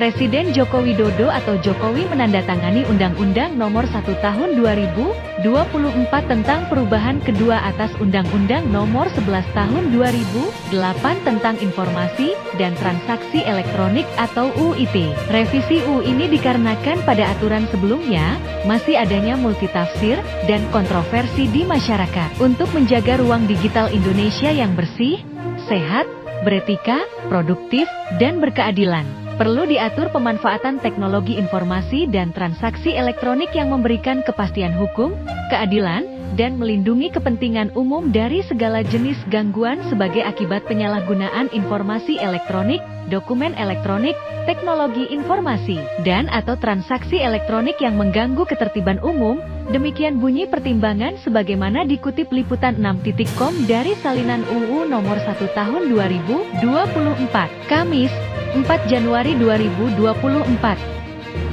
Presiden Joko Widodo atau Jokowi menandatangani Undang-Undang Nomor 1 Tahun 2024 tentang perubahan kedua atas Undang-Undang Nomor 11 Tahun 2008 tentang Informasi dan Transaksi Elektronik atau UU ITE. Revisi UU ini dikarenakan pada aturan sebelumnya masih adanya multitafsir dan kontroversi di masyarakat. Untuk menjaga ruang digital Indonesia yang bersih, sehat, beretika, produktif, dan berkeadilan, perlu diatur pemanfaatan teknologi informasi dan transaksi elektronik yang memberikan kepastian hukum, keadilan, dan melindungi kepentingan umum dari segala jenis gangguan sebagai akibat penyalahgunaan informasi elektronik, dokumen elektronik, teknologi informasi, dan atau transaksi elektronik yang mengganggu ketertiban umum. Demikian bunyi pertimbangan sebagaimana dikutip liputan 6.com dari salinan UU Nomor 1 Tahun 2024, Kamis, 4 Januari 2024.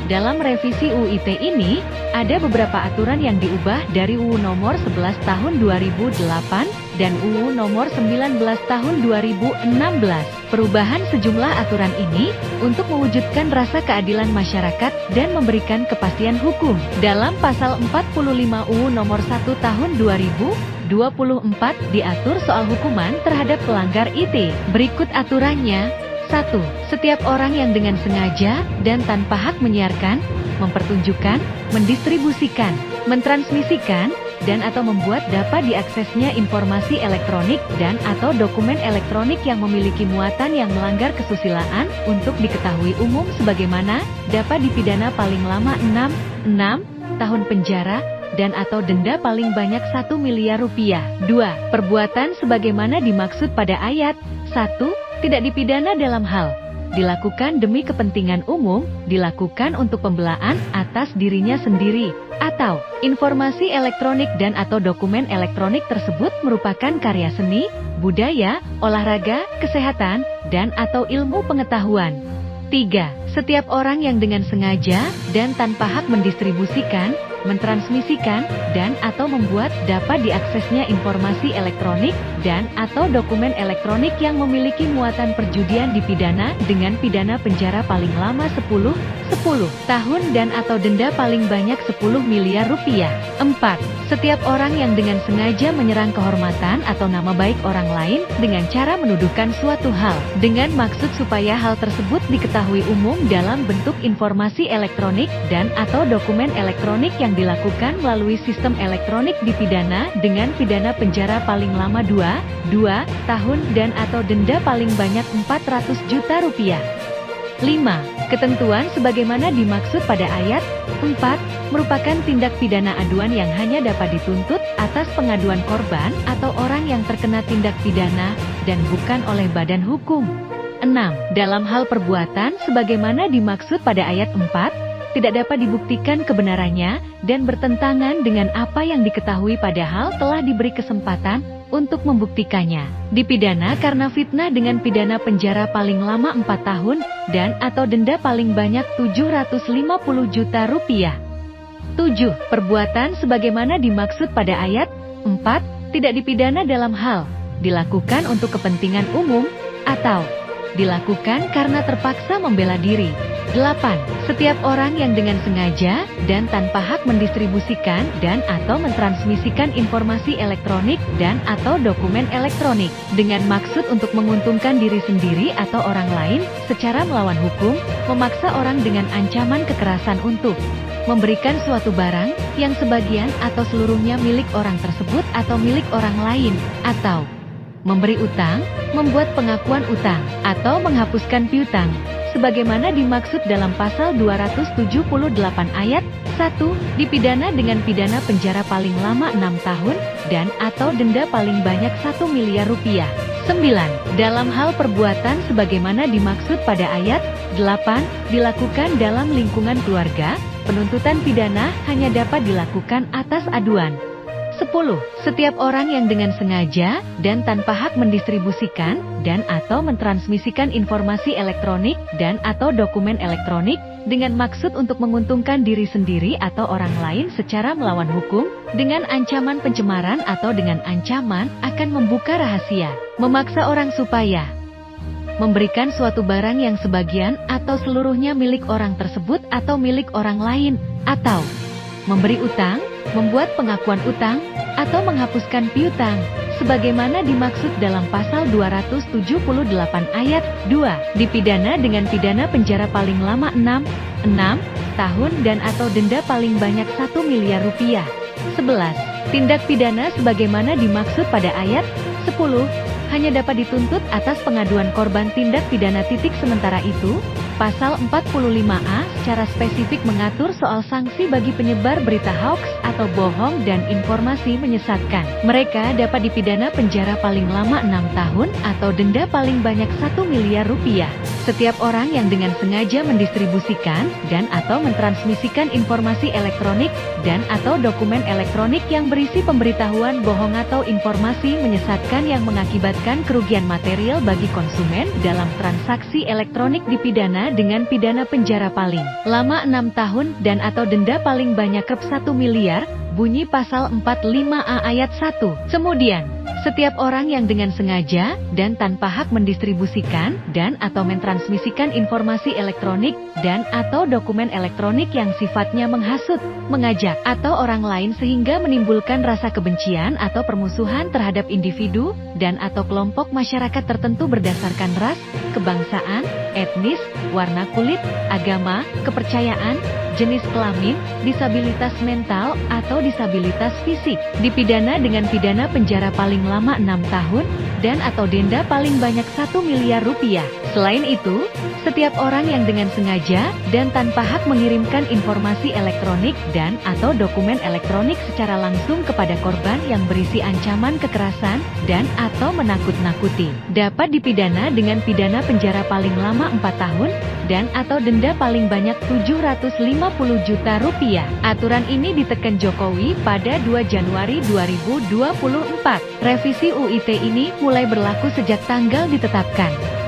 Dalam revisi UU ITE ini, ada beberapa aturan yang diubah dari UU Nomor 11 Tahun 2008 dan UU Nomor 19 Tahun 2016. Perubahan sejumlah aturan ini untuk mewujudkan rasa keadilan masyarakat dan memberikan kepastian hukum. Dalam pasal 45 UU Nomor 1 Tahun 2024 diatur soal hukuman terhadap pelanggar ITE. Berikut aturannya. 1. Setiap orang yang dengan sengaja dan tanpa hak menyiarkan, mempertunjukkan, mendistribusikan, mentransmisikan, dan atau membuat dapat diaksesnya informasi elektronik dan atau dokumen elektronik yang memiliki muatan yang melanggar kesusilaan untuk diketahui umum sebagaimana dapat dipidana paling lama 6 tahun penjara dan atau denda paling banyak 1 miliar rupiah. 2. Perbuatan sebagaimana dimaksud pada ayat 1. Tidak dipidana dalam hal dilakukan demi kepentingan umum, dilakukan untuk pembelaan atas dirinya sendiri, atau informasi elektronik dan atau dokumen elektronik tersebut merupakan karya seni, budaya, olahraga, kesehatan, dan atau ilmu pengetahuan. 3. Setiap orang yang dengan sengaja dan tanpa hak mendistribusikan, mentransmisikan, dan atau membuat dapat diaksesnya informasi elektronik dan atau dokumen elektronik yang memiliki muatan perjudian dipidana dengan pidana penjara paling lama 10 tahun dan atau denda paling banyak 10 miliar rupiah. 4. Setiap orang yang dengan sengaja menyerang kehormatan atau nama baik orang lain dengan cara menuduhkan suatu hal dengan maksud supaya hal tersebut diketahui umum dalam bentuk informasi elektronik dan atau dokumen elektronik yang dilakukan melalui sistem elektronik dipidana dengan pidana penjara paling lama 2 tahun dan atau denda paling banyak 400 juta rupiah. 5. Ketentuan sebagaimana dimaksud pada ayat 4 merupakan tindak pidana aduan yang hanya dapat dituntut atas pengaduan korban atau orang yang terkena tindak pidana dan bukan oleh badan hukum. 6. Dalam hal perbuatan sebagaimana dimaksud pada ayat 4 tidak dapat dibuktikan kebenarannya dan bertentangan dengan apa yang diketahui padahal telah diberi kesempatan untuk membuktikannya. Dipidana karena fitnah dengan pidana penjara paling lama 4 tahun dan atau denda paling banyak 750 juta rupiah. 7. Perbuatan sebagaimana dimaksud pada ayat 4 tidak dipidana dalam hal dilakukan untuk kepentingan umum atau dilakukan karena terpaksa membela diri. 8. Setiap orang yang dengan sengaja dan tanpa hak mendistribusikan dan atau mentransmisikan informasi elektronik dan atau dokumen elektronik dengan maksud untuk menguntungkan diri sendiri atau orang lain secara melawan hukum, memaksa orang dengan ancaman kekerasan untuk memberikan suatu barang yang sebagian atau seluruhnya milik orang tersebut atau milik orang lain, atau memberi utang, membuat pengakuan utang, atau menghapuskan piutang sebagaimana dimaksud dalam pasal 278 ayat 1, dipidana dengan pidana penjara paling lama 6 tahun dan atau denda paling banyak 1 miliar rupiah. 9. Dalam hal perbuatan sebagaimana dimaksud pada ayat 8 dilakukan dalam lingkungan keluarga, penuntutan pidana hanya dapat dilakukan atas aduan. 10. Setiap orang yang dengan sengaja dan tanpa hak mendistribusikan dan atau mentransmisikan informasi elektronik dan atau dokumen elektronik dengan maksud untuk menguntungkan diri sendiri atau orang lain secara melawan hukum, dengan ancaman pencemaran atau dengan ancaman akan membuka rahasia, memaksa orang supaya memberikan suatu barang yang sebagian atau seluruhnya milik orang tersebut atau milik orang lain, atau memberi utang, membuat pengakuan utang, atau menghapuskan piutang, sebagaimana dimaksud dalam pasal 278 ayat 2, dipidana dengan pidana penjara paling lama 6 tahun dan atau denda paling banyak 1 miliar rupiah. 11. Tindak pidana sebagaimana dimaksud pada ayat 10, hanya dapat dituntut atas pengaduan korban tindak pidana. Sementara itu, Pasal 45A secara spesifik mengatur soal sanksi bagi penyebar berita hoax atau bohong dan informasi menyesatkan. Mereka dapat dipidana penjara paling lama 6 tahun atau denda paling banyak 1 miliar rupiah. Setiap orang yang dengan sengaja mendistribusikan dan atau mentransmisikan informasi elektronik dan atau dokumen elektronik yang berisi pemberitahuan bohong atau informasi menyesatkan yang mengakibatkan kerugian material bagi konsumen dalam transaksi elektronik dipidana dengan pidana penjara paling lama 6 tahun dan atau denda paling banyak Rp1 miliar, bunyi pasal 45A ayat 1. Kemudian, setiap orang yang dengan sengaja dan tanpa hak mendistribusikan dan atau mentransmisikan informasi elektronik dan atau dokumen elektronik yang sifatnya menghasut, mengajak, atau orang lain sehingga menimbulkan rasa kebencian atau permusuhan terhadap individu dan atau kelompok masyarakat tertentu berdasarkan ras, kebangsaan, etnis, warna kulit, agama, kepercayaan, jenis kelamin, disabilitas mental, atau disabilitas fisik, dipidana dengan pidana penjara paling lama 6 tahun, dan atau denda paling banyak 1 miliar rupiah. Selain itu, setiap orang yang dengan sengaja dan tanpa hak mengirimkan informasi elektronik dan atau dokumen elektronik secara langsung kepada korban yang berisi ancaman kekerasan dan atau menakut-nakuti, dapat dipidana dengan pidana penjara paling lama 4 tahun, dan atau denda paling banyak 750 juta rupiah. Aturan ini ditekan Jokowi pada 2 Januari 2024. Revisi UU ITE ini mulai berlaku sejak tanggal ditetapkan.